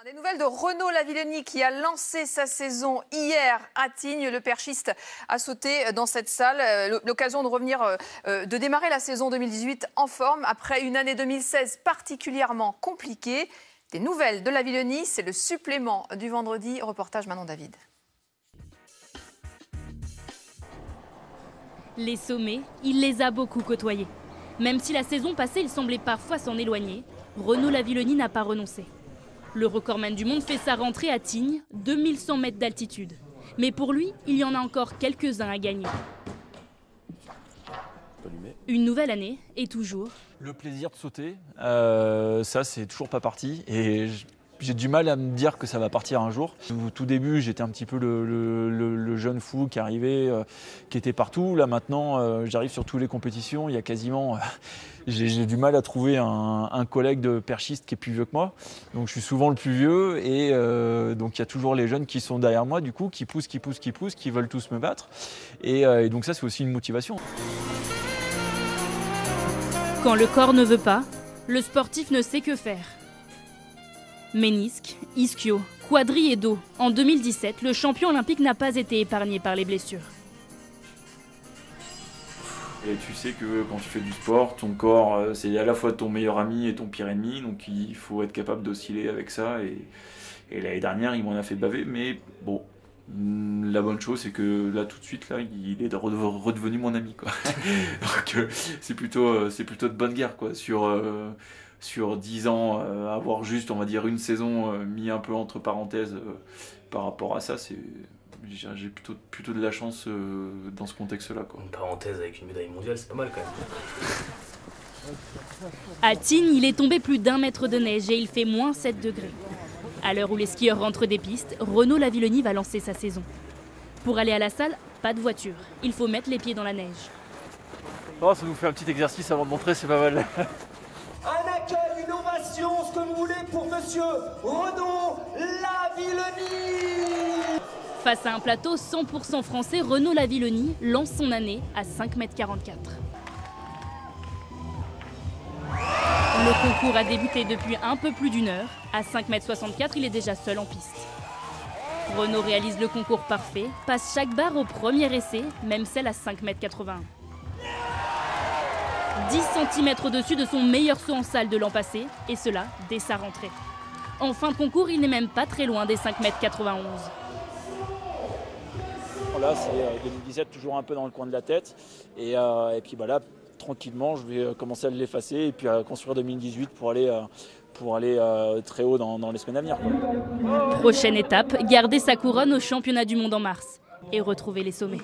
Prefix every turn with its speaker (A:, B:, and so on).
A: Des nouvelles de Renaud Lavillenie qui a lancé sa saison hier à Tignes. Le perchiste a sauté dans cette salle. L'occasion de revenir, de démarrer la saison 2018 en forme après une année 2016 particulièrement compliquée. Des nouvelles de Lavillenie, c'est le supplément du vendredi. Reportage Manon David.
B: Les sommets, il les a beaucoup côtoyés. Même si la saison passée, il semblait parfois s'en éloigner, Renaud Lavillenie n'a pas renoncé. Le recordman du monde fait sa rentrée à Tignes, 2100 mètres d'altitude. Mais pour lui, il y en a encore quelques-uns à gagner. Une nouvelle année et toujours.
C: Le plaisir de sauter, ça c'est toujours pas parti. Et j'ai du mal à me dire que ça va partir un jour. Au tout début, j'étais un petit peu le jeune fou qui arrivait, qui était partout. Là maintenant, j'arrive sur toutes les compétitions. Il y a quasiment... j'ai du mal à trouver un collègue de perchiste qui est plus vieux que moi. Donc je suis souvent le plus vieux et donc il y a toujours les jeunes qui sont derrière moi, du coup, qui poussent, qui veulent tous me battre. Et donc ça, c'est aussi une motivation.
B: Quand le corps ne veut pas, le sportif ne sait que faire. Ménisque, ischio, quadri et dos. En 2017, le champion olympique n'a pas été épargné par les blessures.
C: Et tu sais que quand tu fais du sport, ton corps, c'est à la fois ton meilleur ami et ton pire ennemi. Donc il faut être capable d'osciller avec ça. Et l'année dernière, il m'en a fait baver. Mais bon, la bonne chose, c'est que là, tout de suite, là, il est redevenu mon ami, quoi. Donc c'est plutôt de bonne guerre, quoi. Sur 10 ans, avoir juste, on va dire, une saison mis un peu entre parenthèses par rapport à ça, j'ai plutôt de la chance dans ce contexte-là, quoi.
D: Une parenthèse avec une médaille mondiale, c'est pas mal quand même.
B: À Tignes, il est tombé plus d'1 mètre de neige et il fait moins 7 degrés. À l'heure où les skieurs rentrent des pistes, Renaud Lavillenie va lancer sa saison. Pour aller à la salle, pas de voiture. Il faut mettre les pieds dans la neige.
C: Oh, ça nous fait un petit exercice avant de montrer, c'est pas mal.
E: Un accueil, une ovation, ce que vous voulez pour monsieur Renaud Lavillenie.
B: Face à un plateau 100% français, Renaud Lavillenie lance son année à 5,44 m. Le concours a débuté depuis un peu plus d'1 heure. À 5,64 m, il est déjà seul en piste. Renaud réalise le concours parfait, passe chaque barre au premier essai, même celle à 5,81 m. 10 cm au-dessus de son meilleur saut en salle de l'an passé, et cela dès sa rentrée. En fin de concours, il n'est même pas très loin des 5,91 m.
C: Là, c'est 2017, toujours un peu dans le coin de la tête. Et puis bah là, tranquillement, je vais commencer à l'effacer et puis à construire 2018 pour aller très haut dans les semaines à venir, quoi.
B: Prochaine étape, garder sa couronne au championnat du monde en mars et retrouver les sommets.